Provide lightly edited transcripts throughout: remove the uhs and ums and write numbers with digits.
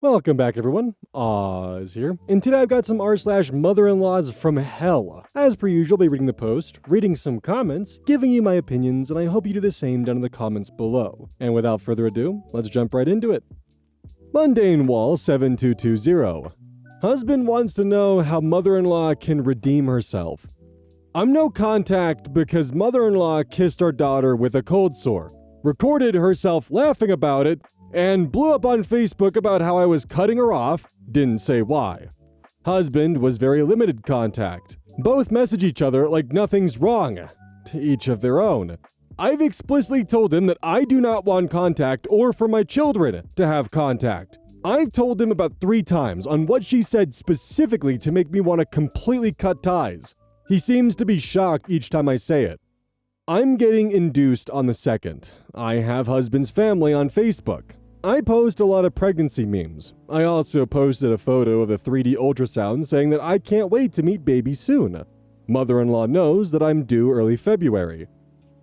Welcome back, everyone. Oz here, and today I've got some r/mother-in-laws from hell. As per usual, I'll be reading the post, reading some comments, giving you my opinions, and I hope you do the same down in the comments below. And without further ado, let's jump right into it. Mundane Wall 7220. Husband wants to know how mother-in-law can redeem herself. I'm no contact because mother-in-law kissed our daughter with a cold sore, recorded herself laughing about it, and blew up on Facebook about how I was cutting her off, didn't say why. Husband was very limited contact. Both message each other like nothing's wrong. To each of their own. I've explicitly told him that I do not want contact or for my children to have contact. I've told him about 3 times on what she said specifically to make me want to completely cut ties. He seems to be shocked each time I say it. I'm getting induced on the 2nd. I have husband's family on Facebook. I post a lot of pregnancy memes. I also posted a photo of the 3D ultrasound saying that I can't wait to meet baby soon. Mother-in-law knows that I'm due early February.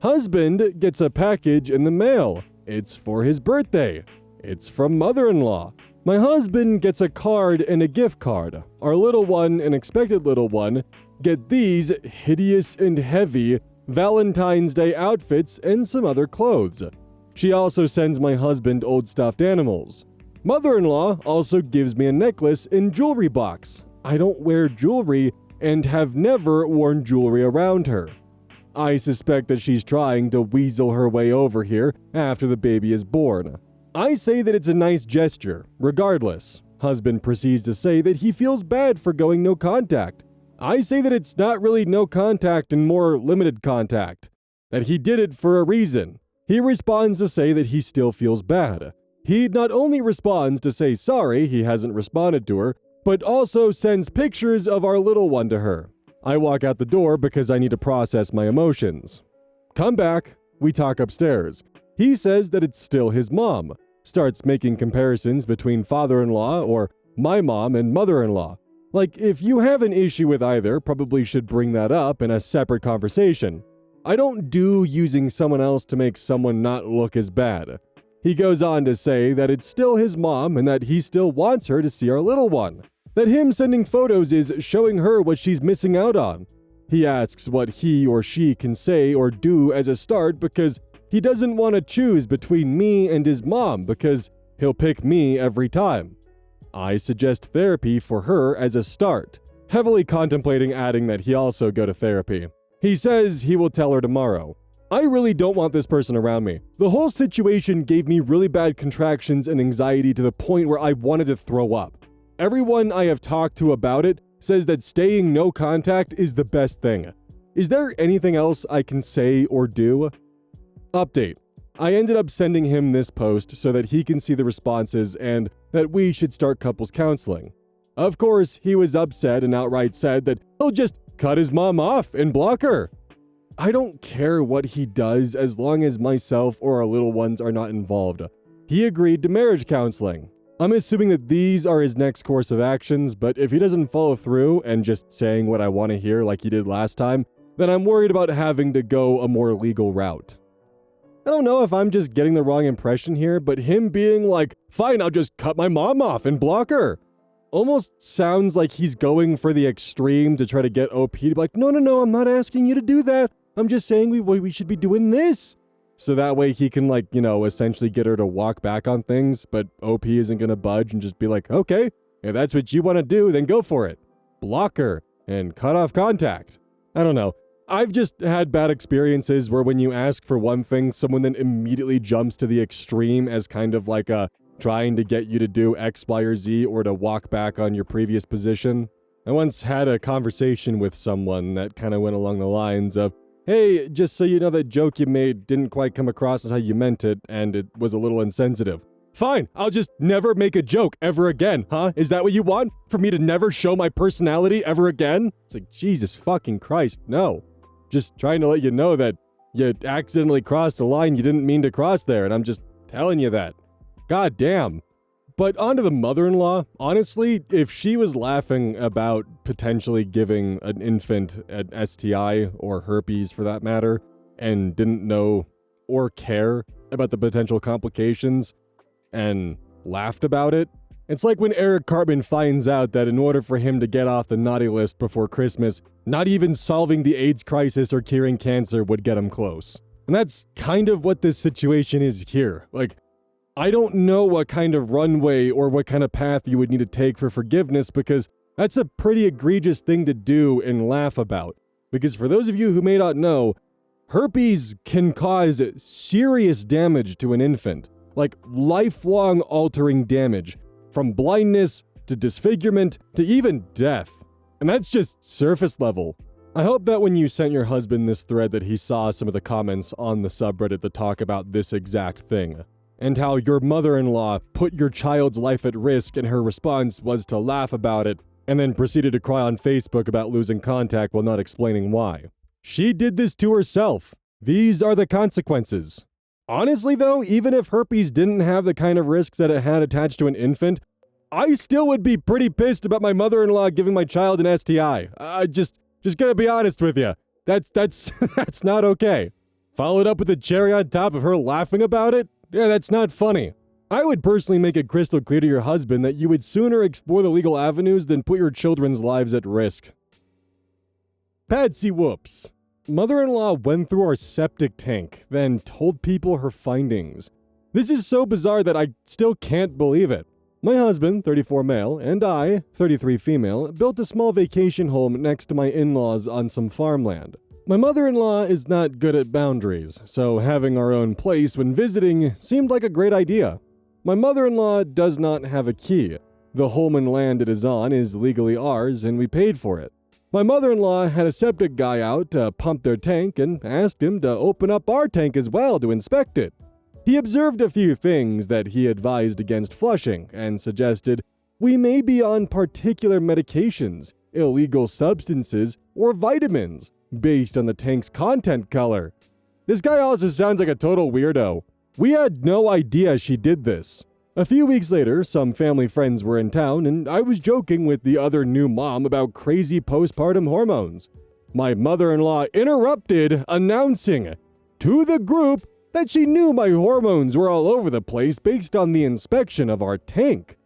Husband gets a package in the mail. It's for his birthday. It's from mother-in-law. My husband gets a card and a gift card. Our little one and expected little one get these hideous and heavy Valentine's Day outfits and some other clothes. She also sends my husband old stuffed animals. Mother-in-law also gives me a necklace and jewelry box. I don't wear jewelry and have never worn jewelry around her. I suspect that she's trying to weasel her way over here after the baby is born. I say that it's a nice gesture, regardless. Husband proceeds to say that he feels bad for going no contact. I say that it's not really no contact and more limited contact. That he did it for a reason. He responds to say that he still feels bad. He not only responds to say sorry he hasn't responded to her, but also sends pictures of our little one to her. I walk out the door because I need to process my emotions. Come back. We talk upstairs. He says that it's still his mom. Starts making comparisons between father-in-law or my mom and mother-in-law. Like, if you have an issue with either, probably should bring that up in a separate conversation. I don't do using someone else to make someone not look as bad. He goes on to say that it's still his mom and that he still wants her to see our little one. That him sending photos is showing her what she's missing out on. He asks what he or she can say or do as a start because he doesn't want to choose between me and his mom because he'll pick me every time. I suggest therapy for her as a start, heavily contemplating adding that he also go to therapy. He says he will tell her tomorrow. I really don't want this person around me. The whole situation gave me really bad contractions and anxiety to the point where I wanted to throw up. Everyone I have talked to about it says that staying no contact is the best thing. Is there anything else I can say or do? Update. I ended up sending him this post so that he can see the responses and that we should start couples counseling. Of course, he was upset and outright said that he'll just cut his mom off and block her. I don't care what he does as long as myself or our little ones are not involved. He agreed to marriage counseling. I'm assuming that these are his next course of actions, but if he doesn't follow through and just saying what I want to hear like he did last time, then I'm worried about having to go a more legal route. I don't know if I'm just getting the wrong impression here, but him being like, fine, I'll just cut my mom off and block her, almost sounds like he's going for the extreme to try to get OP to be like, no, I'm not asking you to do that. I'm just saying we should be doing this. So that way he can essentially get her to walk back on things, but OP isn't going to budge and just be like, okay, if that's what you want to do, then go for it. Block her and cut off contact. I don't know. I've just had bad experiences where when you ask for one thing, someone then immediately jumps to the extreme as kind of like a trying to get you to do X, Y, or Z or to walk back on your previous position. I once had a conversation with someone that kind of went along the lines of, hey, just so you know that joke you made didn't quite come across as how you meant it, and it was a little insensitive. Fine, I'll just never make a joke ever again, huh? Is that what you want? For me to never show my personality ever again? It's like, Jesus fucking Christ, no. Just trying to let you know that you accidentally crossed a line you didn't mean to cross there, and I'm just telling you that. God damn. But onto the mother-in-law, honestly, if she was laughing about potentially giving an infant an STI, or herpes for that matter, and didn't know or care about the potential complications, and laughed about it, It's like when Eric Cartman finds out that in order for him to get off the naughty list before Christmas, not even solving the AIDS crisis or curing cancer would get him close. And that's kind of what this situation is here. Like, I don't know what kind of runway or what kind of path you would need to take for forgiveness, because that's a pretty egregious thing to do and laugh about. Because for those of you who may not know, herpes can cause serious damage to an infant. Like lifelong altering damage. From blindness to disfigurement to even death. And that's just surface level. I hope that when you sent your husband this thread that he saw some of the comments on the subreddit that talk about this exact thing. And how your mother-in-law put your child's life at risk and her response was to laugh about it and then proceeded to cry on Facebook about losing contact while not explaining why. She did this to herself. These are the consequences. Honestly though, even if herpes didn't have the kind of risks that it had attached to an infant, I still would be pretty pissed about my mother-in-law giving my child an STI. Just gonna be honest with you. That's that's not okay. Followed up with the cherry on top of her laughing about it? Yeah, that's not funny. I would personally make it crystal clear to your husband that you would sooner explore the legal avenues than put your children's lives at risk. Patsy whoops. Mother-in-law went through our septic tank, then told people her findings. This is so bizarre that I still can't believe it. My husband, 34 male, and I, 33 female, built a small vacation home next to my in-laws on some farmland. My mother-in-law is not good at boundaries, so having our own place when visiting seemed like a great idea. My mother-in-law does not have a key. The home and land it is on is legally ours, and we paid for it. My mother-in-law had a septic guy out to pump their tank and asked him to open up our tank as well to inspect it. He observed a few things that he advised against flushing and suggested we may be on particular medications, illegal substances, or vitamins based on the tank's content color. This guy also sounds like a total weirdo. We had no idea she did this. A few weeks later, some family friends were in town, and I was joking with the other new mom about crazy postpartum hormones. My mother-in-law interrupted, announcing to the group that she knew my hormones were all over the place based on the inspection of our tank.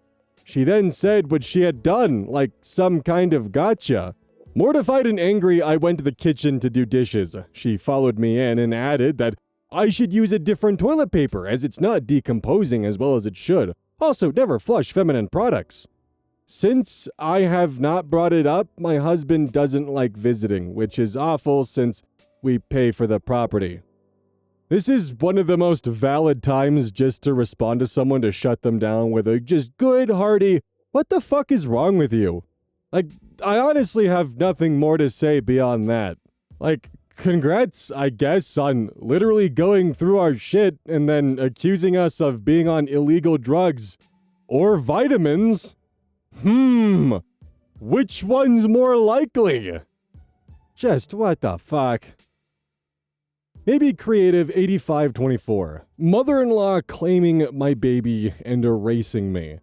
She then said what she had done, like some kind of gotcha. Mortified and angry, I went to the kitchen to do dishes. She followed me in and added that I should use a different toilet paper as it's not decomposing as well as it should. Also, never flush feminine products. Since I have not brought it up, my husband doesn't like visiting, which is awful since we pay for the property. This is one of the most valid times just to respond to someone to shut them down with a just good, hearty, what the fuck is wrong with you? Like, I honestly have nothing more to say beyond that. Like, congrats, I guess, on literally going through our shit and then accusing us of being on illegal drugs. Or vitamins. Which one's more likely? Just what the fuck? Maybe Creative 8524. Mother-in-law claiming my baby and erasing me.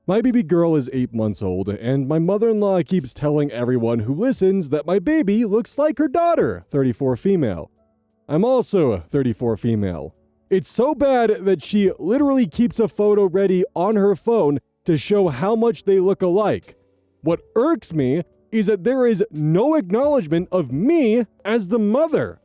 My baby girl is 8 months old, and my mother-in-law keeps telling everyone who listens that my baby looks like her daughter, 34 female. I'm also 34 female. It's so bad that she literally keeps a photo ready on her phone to show how much they look alike. What irks me is that there is no acknowledgement of me as the mother.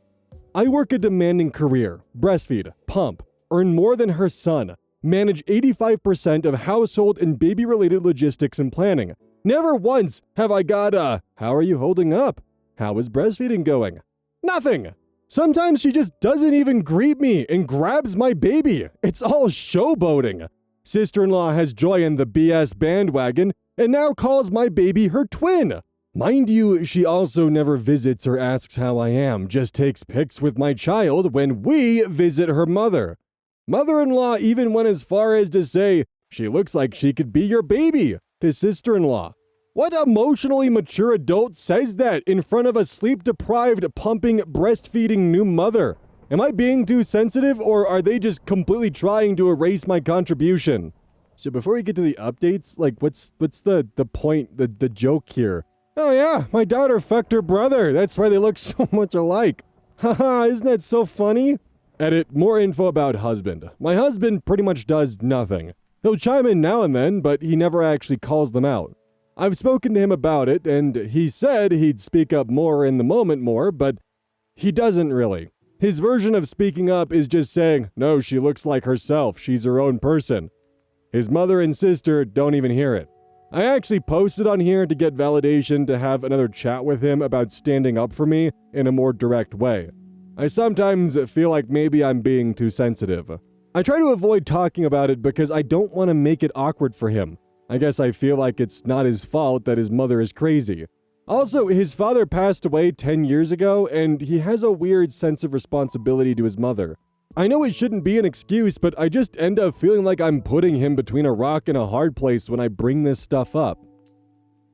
I work a demanding career, breastfeed, pump, earn more than her son, manage 85% of household and baby-related logistics and planning. Never once have I got a, how are you holding up? How is breastfeeding going? Nothing! Sometimes she just doesn't even greet me and grabs my baby. It's all showboating. Sister-in-law has joined the BS bandwagon and now calls my baby her twin. Mind you, she also never visits or asks how I am, just takes pics with my child when we visit her mother. Mother-in-law even went as far as to say, she looks like she could be your baby, to sister-in-law. What emotionally mature adult says that in front of a sleep-deprived, pumping, breastfeeding new mother? Am I being too sensitive, or are they just completely trying to erase my contribution? So before we get to the updates, like, what's the point, the joke here? Oh yeah, my daughter fucked her brother, that's why they look so much alike. Haha, isn't that so funny? Edit, more info about husband. My husband pretty much does nothing. He'll chime in now and then, but he never actually calls them out. I've spoken to him about it, and he said he'd speak up more in the moment more, but he doesn't really. His version of speaking up is just saying, no, she looks like herself, she's her own person. His mother and sister don't even hear it. I actually posted on here to get validation to have another chat with him about standing up for me in a more direct way. I sometimes feel like maybe I'm being too sensitive. I try to avoid talking about it because I don't want to make it awkward for him. I guess I feel like it's not his fault that his mother is crazy. Also, his father passed away 10 years ago, and he has a weird sense of responsibility to his mother. I know it shouldn't be an excuse, but I just end up feeling like I'm putting him between a rock and a hard place when I bring this stuff up.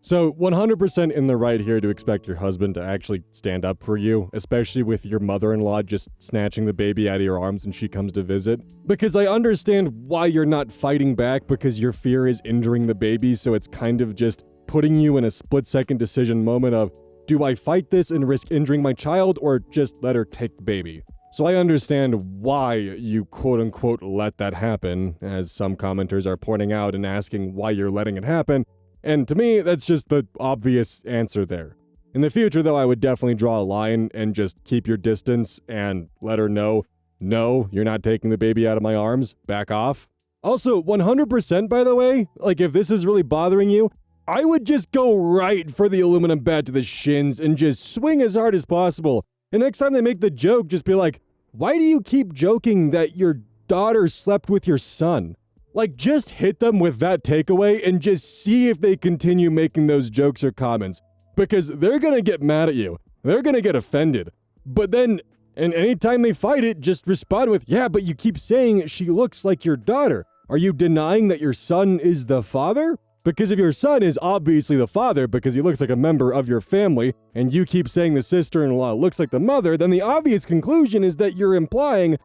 So, 100% in the right here to expect your husband to actually stand up for you, especially with your mother-in-law just snatching the baby out of your arms when she comes to visit. Because I understand why you're not fighting back because your fear is injuring the baby, so it's kind of just putting you in a split-second decision moment of, do I fight this and risk injuring my child or just let her take the baby? So I understand why you quote-unquote let that happen, as some commenters are pointing out and asking why you're letting it happen. And to me, that's just the obvious answer there. In the future, though, I would definitely draw a line and just keep your distance and let her know, no, you're not taking the baby out of my arms, back off. Also, 100% by the way, like if this is really bothering you, I would just go right for the aluminum bat to the shins and just swing as hard as possible. And next time they make the joke, just be like, why do you keep joking that your daughter slept with your son? Like, just hit them with that takeaway and just see if they continue making those jokes or comments. Because they're gonna get mad at you. They're gonna get offended. But then, and anytime they fight it, just respond with, yeah, but you keep saying she looks like your daughter. Are you denying that your son is the father? Because if your son is obviously the father because he looks like a member of your family, and you keep saying the sister-in-law looks like the mother, then the obvious conclusion is that you're implying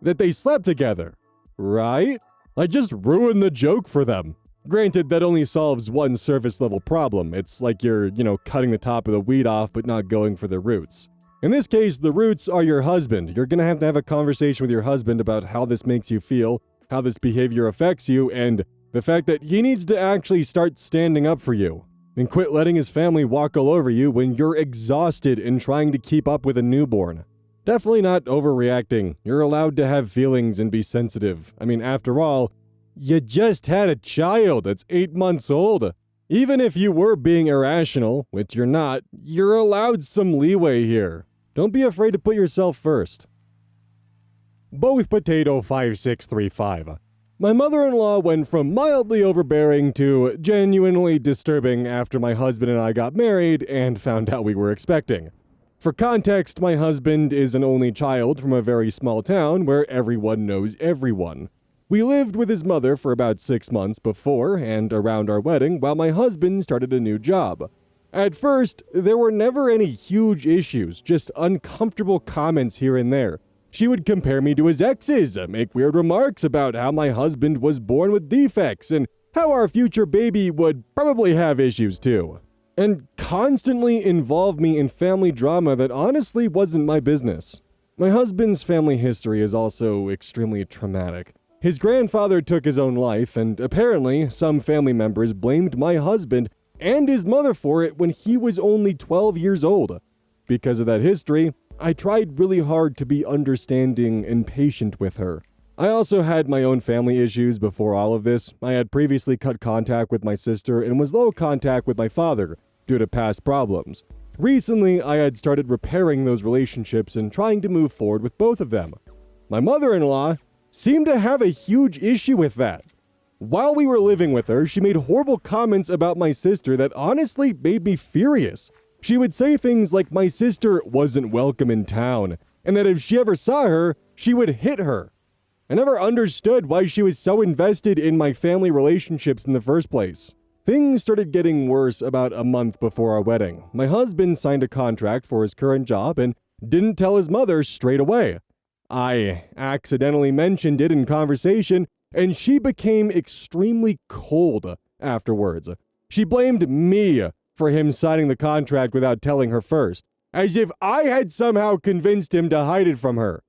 that they slept together, right? Like, just ruin the joke for them. Granted, that only solves one surface-level problem. It's like you're, cutting the top of the weed off but not going for the roots. In this case, the roots are your husband. You're gonna have to have a conversation with your husband about how this makes you feel, how this behavior affects you, and the fact that he needs to actually start standing up for you. And quit letting his family walk all over you when you're exhausted and trying to keep up with a newborn. Definitely not overreacting. You're allowed to have feelings and be sensitive. I mean, after all, you just had a child that's 8 months old. Even if you were being irrational, which you're not, you're allowed some leeway here. Don't be afraid to put yourself first. Both Potato 5635. My mother-in-law went from mildly overbearing to genuinely disturbing after my husband and I got married and found out we were expecting. For context, my husband is an only child from a very small town where everyone knows everyone. We lived with his mother for about 6 months before and around our wedding while my husband started a new job. At first, there were never any huge issues, just uncomfortable comments here and there. She would compare me to his exes, make weird remarks about how my husband was born with defects and how our future baby would probably have issues too. And constantly involve me in family drama that honestly wasn't my business. My husband's family history is also extremely traumatic. His grandfather took his own life, and apparently some family members blamed my husband and his mother for it when he was only 12 years old. Because of that history, I tried really hard to be understanding and patient with her. I also had my own family issues before all of this. I had previously cut contact with my sister and was low contact with my father due to past problems. Recently, I had started repairing those relationships and trying to move forward with both of them. My mother-in-law seemed to have a huge issue with that. While we were living with her, she made horrible comments about my sister that honestly made me furious. She would say things like my sister wasn't welcome in town, and that if she ever saw her, she would hit her. I never understood why she was so invested in my family relationships in the first place. Things started getting worse about a month before our wedding. My husband signed a contract for his current job and didn't tell his mother straight away. I accidentally mentioned it in conversation, and she became extremely cold afterwards. She blamed me for him signing the contract without telling her first, as if I had somehow convinced him to hide it from her.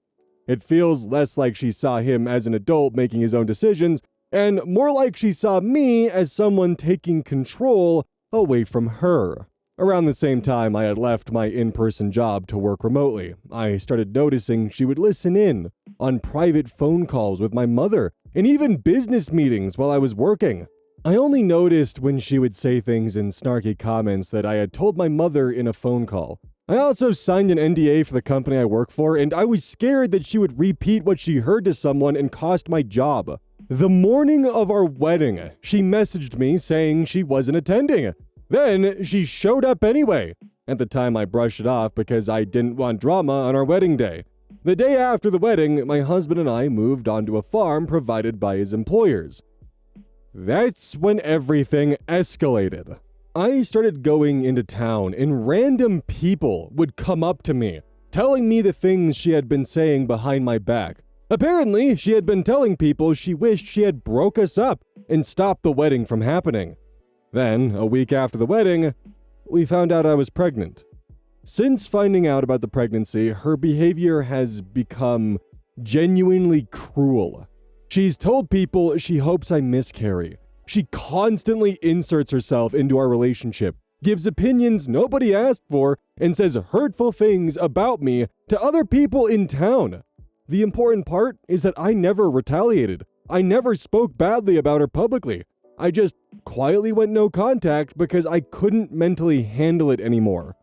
It feels less like she saw him as an adult making his own decisions, and more like she saw me as someone taking control away from her. Around the same time I had left my in-person job to work remotely, I started noticing she would listen in on private phone calls with my mother, and even business meetings while I was working. I only noticed when she would say things in snarky comments that I had told my mother in a phone call. I also signed an NDA for the company I work for, and I was scared that she would repeat what she heard to someone and cost my job. The morning of our wedding, she messaged me saying she wasn't attending. Then she showed up anyway. At the time, I brushed it off because I didn't want drama on our wedding day. The day after the wedding, my husband and I moved onto a farm provided by his employers. That's when everything escalated. I started going into town, and random people would come up to me, telling me the things she had been saying behind my back. Apparently, she had been telling people she wished she had broke us up and stopped the wedding from happening. Then, a week after the wedding, we found out I was pregnant. Since finding out about the pregnancy, her behavior has become genuinely cruel. She's told people she hopes I miscarry. She constantly inserts herself into our relationship, gives opinions nobody asked for, and says hurtful things about me to other people in town. The important part is that I never retaliated. I never spoke badly about her publicly. I just quietly went no contact because I couldn't mentally handle it anymore.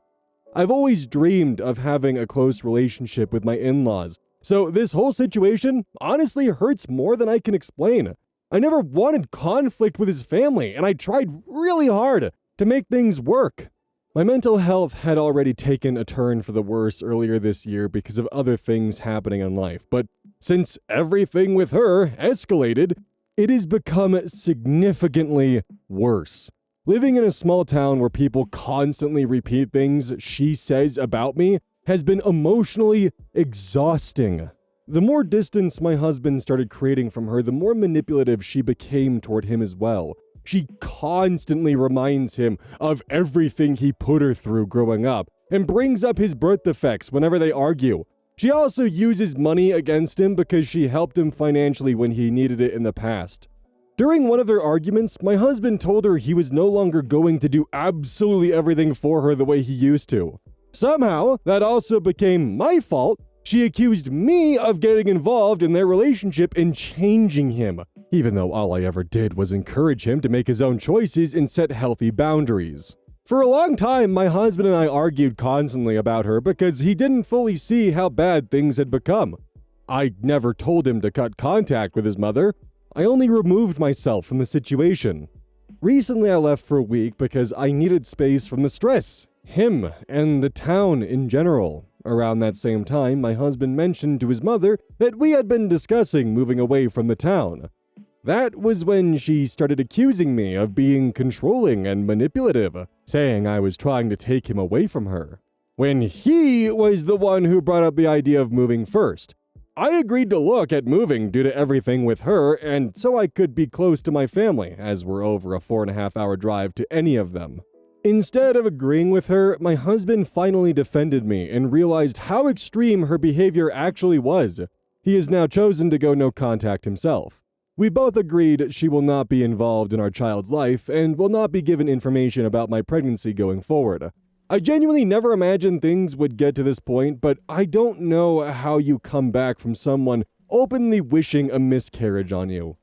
I've always dreamed of having a close relationship with my in-laws, so this whole situation honestly hurts more than I can explain. I never wanted conflict with his family, and I tried really hard to make things work. My mental health had already taken a turn for the worse earlier this year because of other things happening in life, but since everything with her escalated, it has become significantly worse. Living in a small town where people constantly repeat things she says about me has been emotionally exhausting. The more distance my husband started creating from her, the more manipulative she became toward him as well. She constantly reminds him of everything he put her through growing up and brings up his birth defects whenever they argue. She also uses money against him because she helped him financially when he needed it in the past. During one of their arguments, my husband told her he was no longer going to do absolutely everything for her the way he used to. Somehow, that also became my fault. She accused me of getting involved in their relationship and changing him, even though all I ever did was encourage him to make his own choices and set healthy boundaries. For a long time, my husband and I argued constantly about her because he didn't fully see how bad things had become. I never told him to cut contact with his mother. I only removed myself from the situation. Recently, I left for a week because I needed space from the stress, him, and the town in general. Around that same time, my husband mentioned to his mother that we had been discussing moving away from the town. That was when she started accusing me of being controlling and manipulative, saying I was trying to take him away from her, when he was the one who brought up the idea of moving first. I agreed to look at moving due to everything with her, and so I could be close to my family, as we're over a 4.5-hour drive to any of them. Instead of agreeing with her, my husband finally defended me and realized how extreme her behavior actually was. He has now chosen to go no contact himself. We both agreed she will not be involved in our child's life and will not be given information about my pregnancy going forward. I genuinely never imagined things would get to this point, but I don't know how you come back from someone openly wishing a miscarriage on you.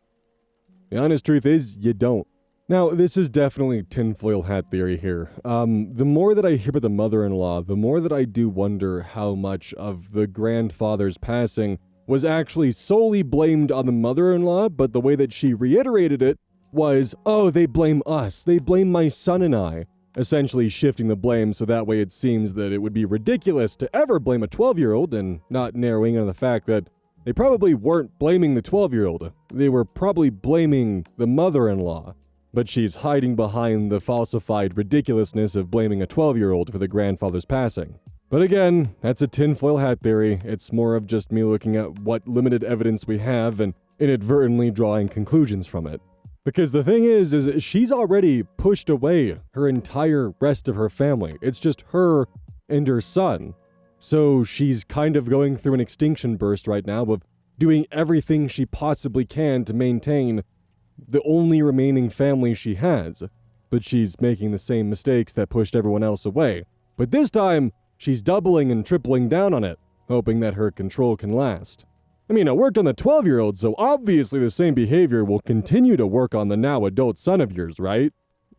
The honest truth is, you don't. Now, this is definitely tinfoil hat theory here. The more that I hear about the mother-in-law, the more that I do wonder how much of the grandfather's passing was actually solely blamed on the mother-in-law, but the way that she reiterated it was, oh, they blame us, they blame my son and I, essentially shifting the blame so that way it seems that it would be ridiculous to ever blame a 12-year-old and not narrowing in on the fact that they probably weren't blaming the 12-year-old, they were probably blaming the mother-in-law. But she's hiding behind the falsified ridiculousness of blaming a 12-year-old for the grandfather's passing. But again, that's a tinfoil hat theory. It's more of just me looking at what limited evidence we have and inadvertently drawing conclusions from it. Because the thing is she's already pushed away her entire rest of her family. It's just her and her son. So she's kind of going through an extinction burst right now of doing everything she possibly can to maintain the only remaining family she has. But she's making the same mistakes that pushed everyone else away. But this time, she's doubling and tripling down on it, hoping that her control can last. I mean, it worked on the 12-year-old, so obviously the same behavior will continue to work on the now adult son of yours, right?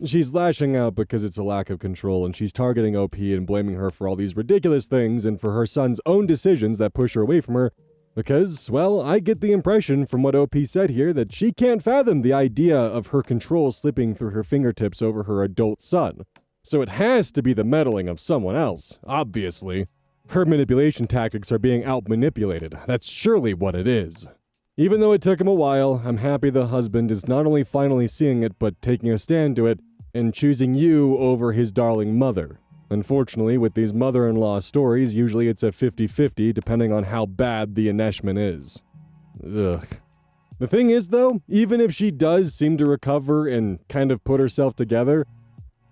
She's lashing out because it's a lack of control, and she's targeting OP and blaming her for all these ridiculous things and for her son's own decisions that push her away from her. Because, well, I get the impression from what OP said here that she can't fathom the idea of her control slipping through her fingertips over her adult son. So it has to be the meddling of someone else, obviously. Her manipulation tactics are being out-manipulated. That's surely what it is. Even though it took him a while, I'm happy the husband is not only finally seeing it, but taking a stand to it and choosing you over his darling mother. Unfortunately, with these mother-in-law stories, usually it's a 50-50 depending on how bad the enmeshment is. Ugh. The thing is, though, even if she does seem to recover and kind of put herself together,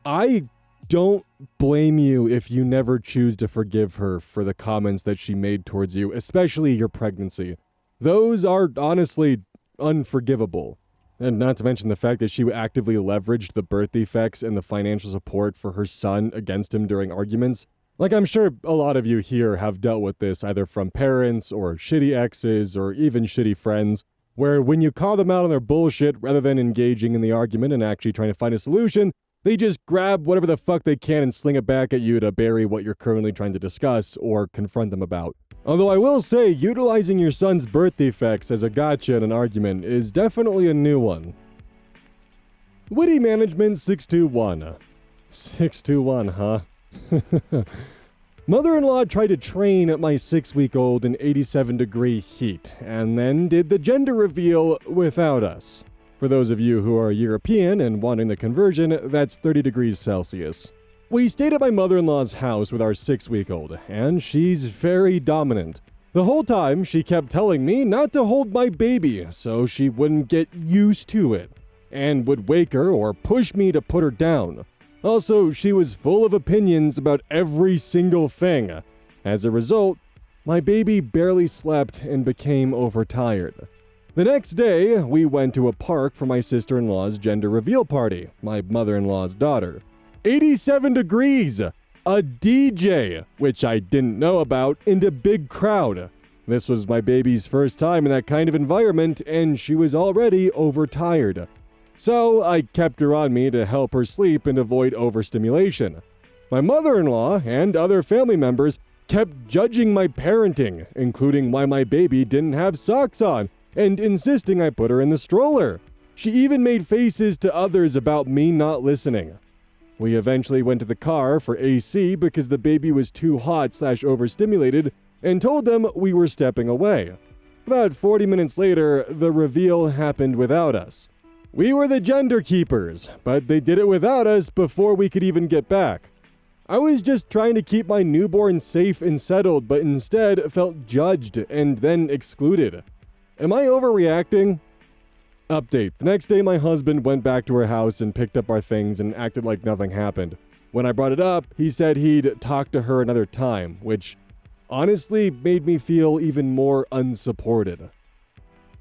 I don't blame you if you never choose to forgive her for the comments that she made towards you, especially your pregnancy. Those are honestly unforgivable. And not to mention the fact that she actively leveraged the birth defects and the financial support for her son against him during arguments. Like, I'm sure a lot of you here have dealt with this either from parents or shitty exes or even shitty friends, where when you call them out on their bullshit rather than engaging in the argument and actually trying to find a solution, they just grab whatever the fuck they can and sling it back at you to bury what you're currently trying to discuss or confront them about. Although I will say, utilizing your son's birth defects as a gotcha in an argument is definitely a new one. Witty Management 621. 621, huh? Mother-in-law tried to train my 6-week-old in 87-degree heat, and then did the gender reveal without us. For those of you who are European and wanting the conversion, that's 30 degrees Celsius. We stayed at my mother-in-law's house with our 6-week-old, and she's very dominant. The whole time, she kept telling me not to hold my baby so she wouldn't get used to it, and would wake her or push me to put her down. Also, she was full of opinions about every single thing. As a result, my baby barely slept and became overtired. The next day, we went to a park for my sister-in-law's gender reveal party, my mother-in-law's daughter. 87 degrees! A DJ, which I didn't know about, and a big crowd. This was my baby's first time in that kind of environment, and she was already overtired. So I kept her on me to help her sleep and avoid overstimulation. My mother-in-law and other family members kept judging my parenting, including why my baby didn't have socks on, and insisting I put her in the stroller. She even made faces to others about me not listening. We eventually went to the car for AC because the baby was too hot/overstimulated and told them we were stepping away. About 40 minutes later, the reveal happened without us. We were the gender keepers, but they did it without us before we could even get back. I was just trying to keep my newborn safe and settled, but instead felt judged and then excluded. Am I overreacting? Update. The next day, my husband went back to her house and picked up our things and acted like nothing happened. When I brought it up, he said he'd talk to her another time, which honestly made me feel even more unsupported.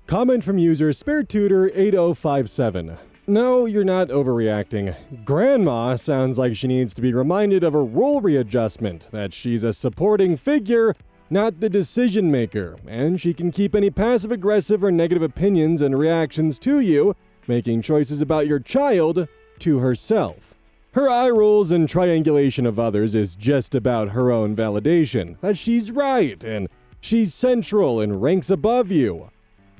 Comment from user SpareTutor8057. No, you're not overreacting. Grandma sounds like she needs to be reminded of a role readjustment, that she's a supporting figure, not the decision maker, and she can keep any passive-aggressive or negative opinions and reactions to you, making choices about your child, to herself. Her eye rolls and triangulation of others is just about her own validation, that she's right, and she's central and ranks above you.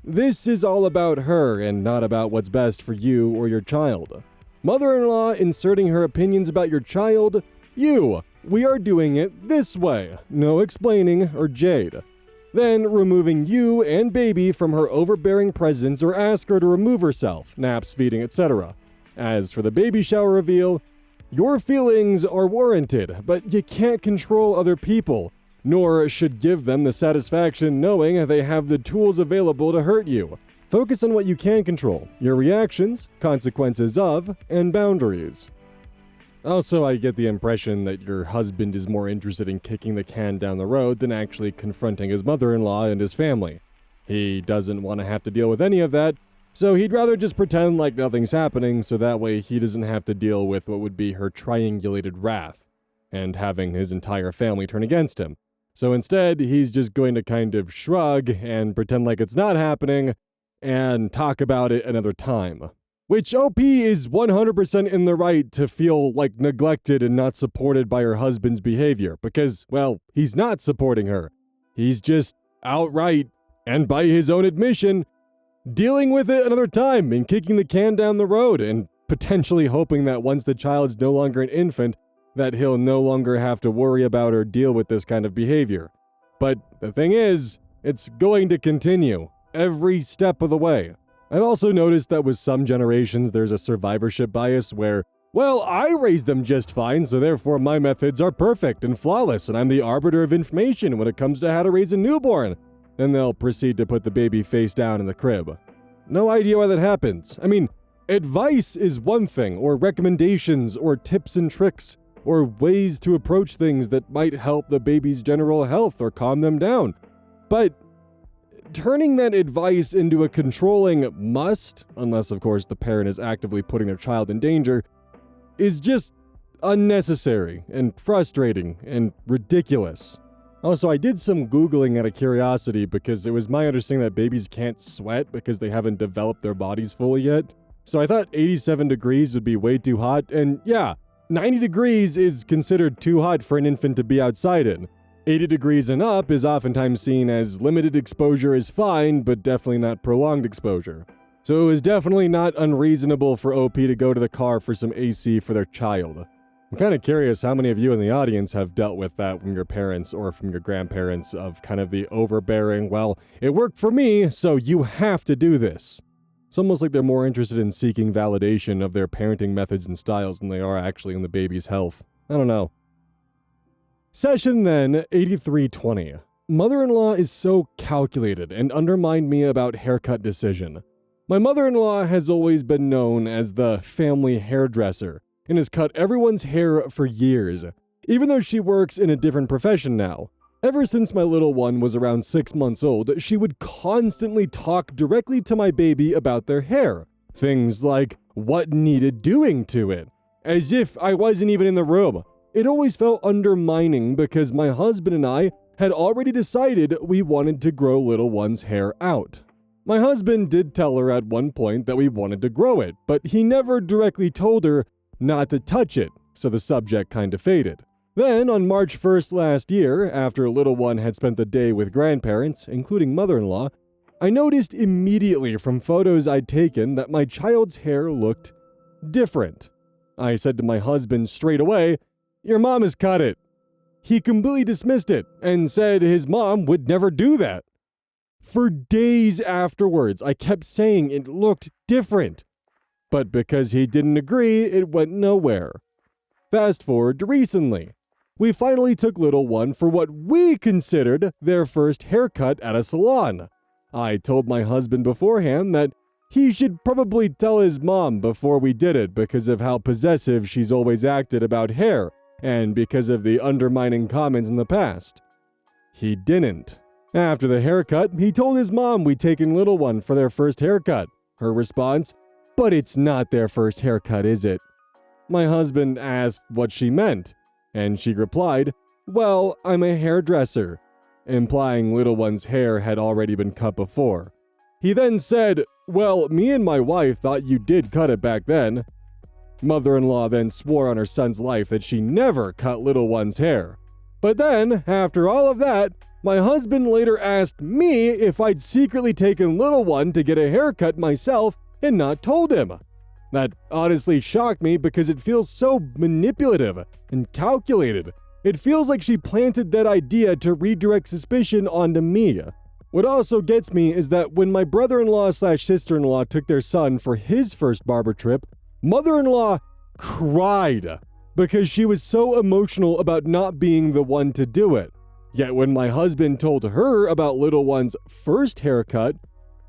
This is all about her and not about what's best for you or your child. Mother-in-law inserting her opinions about your child, we are doing it this way, no explaining or jade. Then removing you and baby from her overbearing presence or ask her to remove herself, naps, feeding, etc. As for the baby shower reveal, your feelings are warranted, but you can't control other people, nor should give them the satisfaction knowing they have the tools available to hurt you. Focus on what you can control, your reactions, consequences of, and boundaries. Also, I get the impression that your husband is more interested in kicking the can down the road than actually confronting his mother-in-law and his family. He doesn't want to have to deal with any of that, So he'd rather just pretend like nothing's happening so that way he doesn't have to deal with what would be her triangulated wrath and having his entire family turn against him. So instead, he's just going to kind of shrug and pretend like it's not happening and talk about it another time. Which OP is 100% in the right to feel like neglected and not supported by her husband's behavior because, well, he's not supporting her. He's just outright, and by his own admission, dealing with it another time and kicking the can down the road and potentially hoping that once the child's no longer an infant, that he'll no longer have to worry about or deal with this kind of behavior. But the thing is, it's going to continue every step of the way. I've also noticed that with some generations there's a survivorship bias where, well, I raised them just fine, so therefore my methods are perfect and flawless, and I'm the arbiter of information when it comes to how to raise a newborn. Then they'll proceed to put the baby face down in the crib. No idea why that happens. I mean, advice is one thing, or recommendations, or tips and tricks, or ways to approach things that might help the baby's general health or calm them down. But turning that advice into a controlling must, unless of course the parent is actively putting their child in danger, is just unnecessary and frustrating and ridiculous. Also, I did some Googling out of curiosity because it was my understanding that babies can't sweat because they haven't developed their bodies fully yet. So I thought 87 degrees would be way too hot, and yeah, 90 degrees is considered too hot for an infant to be outside in. 80 degrees and up is oftentimes seen as limited exposure is fine, but definitely not prolonged exposure. So it was definitely not unreasonable for OP to go to the car for some AC for their child. I'm kind of curious how many of you in the audience have dealt with that from your parents or from your grandparents of kind of the overbearing, well, it worked for me, so you have to do this. It's almost like they're more interested in seeking validation of their parenting methods and styles than they are actually in the baby's health. I don't know. Session then, 8320. Mother-in-law is so calculated and undermined me about haircut decision. My mother-in-law has always been known as the family hairdresser and has cut everyone's hair for years, even though she works in a different profession now. Ever since my little one was around 6 months old, she would constantly talk directly to my baby about their hair. Things like what needed doing to it, as if I wasn't even in the room. It always felt undermining because my husband and I had already decided we wanted to grow little one's hair out. My husband did tell her at one point that we wanted to grow it, but he never directly told her not to touch it, so the subject kind of faded. Then, on March 1st last year, after little one had spent the day with grandparents, including mother-in-law, I noticed immediately from photos I'd taken that my child's hair looked different. I said to my husband straight away, "Your mom has cut it." He completely dismissed it and said his mom would never do that. For days afterwards, I kept saying it looked different. But because he didn't agree, it went nowhere. Fast forward to recently. We finally took little one for what we considered their first haircut at a salon. I told my husband beforehand that he should probably tell his mom before we did it because of how possessive she's always acted about hair and because of the undermining comments in the past. He didn't. After the haircut, he told his mom we'd taken little one for their first haircut. Her response, "But it's not their first haircut, is it?" My husband asked what she meant, and she replied, "Well, I'm a hairdresser," implying little one's hair had already been cut before. He then said, "Well, me and my wife thought you did cut it back then." Mother-in-law then swore on her son's life that she never cut little one's hair. But then, after all of that, my husband later asked me if I'd secretly taken little one to get a haircut myself and not told him. That honestly shocked me because it feels so manipulative and calculated. It feels like she planted that idea to redirect suspicion onto me. What also gets me is that when my brother-in-law/sister-in-law took their son for his first barber trip, mother-in-law cried because she was so emotional about not being the one to do it. Yet when my husband told her about little one's first haircut,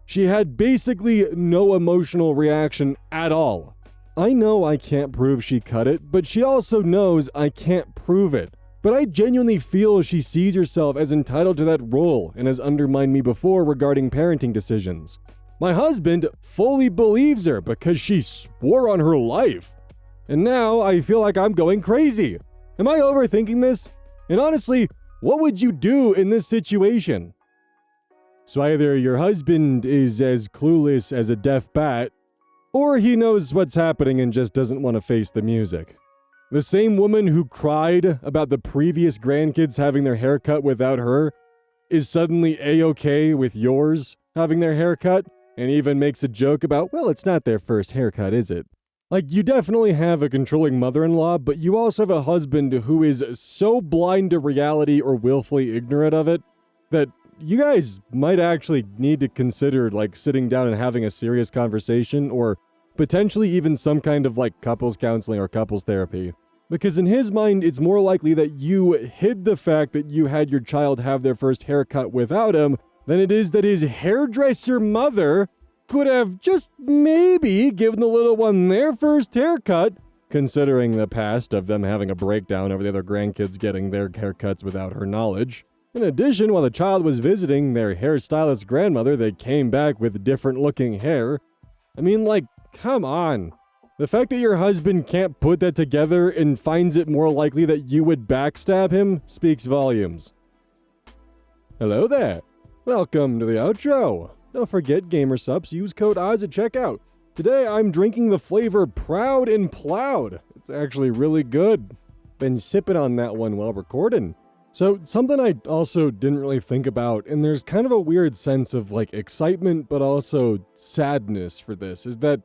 she had basically no emotional reaction at all. I know I can't prove she cut it, but she also knows I can't prove it. But I genuinely feel she sees herself as entitled to that role and has undermined me before regarding parenting decisions. My husband fully believes her because she swore on her life. And now I feel like I'm going crazy. Am I overthinking this? And honestly, what would you do in this situation? So either your husband is as clueless as a deaf bat, or he knows what's happening and just doesn't want to face the music. The same woman who cried about the previous grandkids having their hair cut without her is suddenly A-okay with yours having their hair cut, and even makes a joke about, well, it's not their first haircut, is it? Like, you definitely have a controlling mother-in-law, but you also have a husband who is so blind to reality or willfully ignorant of it that you guys might actually need to consider, like, sitting down and having a serious conversation, or potentially even some kind of, like, couples counseling or couples therapy. Because in his mind, it's more likely that you hid the fact that you had your child have their first haircut without him than it is that his hairdresser mother could have just maybe given the little one their first haircut, considering the past of them having a breakdown over the other grandkids getting their haircuts without her knowledge. In addition, while the child was visiting their hairstylist grandmother, they came back with different looking hair. I mean, like, come on. The fact that your husband can't put that together and finds it more likely that you would backstab him speaks volumes. Hello there. Welcome to the outro. Don't forget, gamer subs, use code ODDS at checkout. Today I'm drinking the flavor Proud and Plowed. It's actually really good. Been sipping on that one while recording. So something I also didn't really think about, and there's kind of a weird sense of like excitement but also sadness for this, is that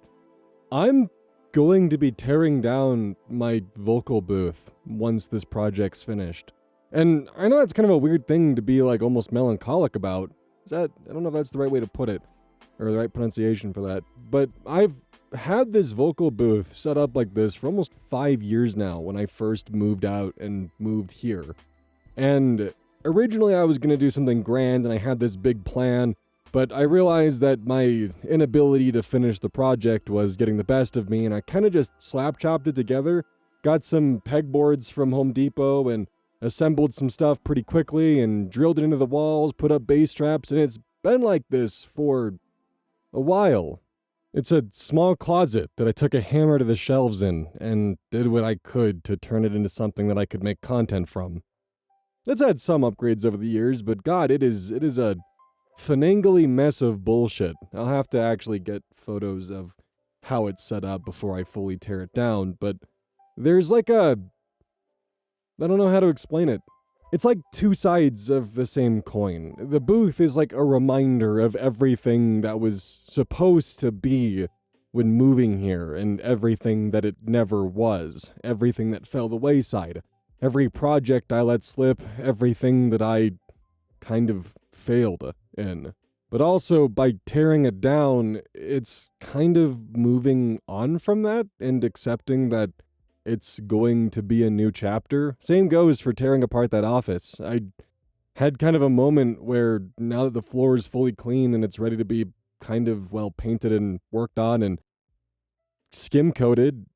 I'm going to be tearing down my vocal booth once this project's finished. And I know that's kind of a weird thing to be like almost melancholic about. I don't know if that's the right way to put it, or the right pronunciation for that, but I've had this vocal booth set up like this for almost 5 years now when I first moved out and moved here. And originally I was going to do something grand and I had this big plan, but I realized that my inability to finish the project was getting the best of me, and I kind of just slap-chopped it together, got some pegboards from Home Depot, and assembled some stuff pretty quickly, and drilled it into the walls, put up bass traps, and it's been like this for a while. It's a small closet that I took a hammer to the shelves in, and did what I could to turn it into something that I could make content from. It's had some upgrades over the years, but god, it is a finangly mess of bullshit. I'll have to actually get photos of how it's set up before I fully tear it down, but there's like I don't know how to explain it. It's like two sides of the same coin. The booth is like a reminder of everything that was supposed to be when moving here, and everything that it never was, everything that fell the wayside, every project I let slip, everything that I kind of failed in. But also, by tearing it down, it's kind of moving on from that and accepting that it's going to be a new chapter. Same goes for tearing apart that office. I had kind of a moment where now that the floor is fully clean and it's ready to be kind of, well, painted and worked on and skim coated,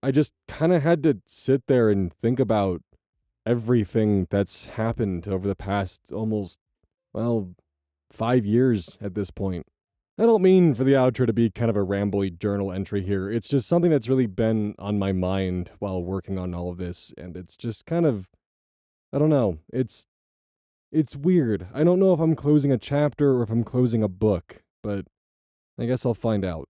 I just kind of had to sit there and think about everything that's happened over the past almost, well, 5 years at this point. I don't mean for the outro to be kind of a rambly journal entry here. It's just something that's really been on my mind while working on all of this, and it's just kind of, I don't know, it's weird. I don't know if I'm closing a chapter or if I'm closing a book, but I guess I'll find out.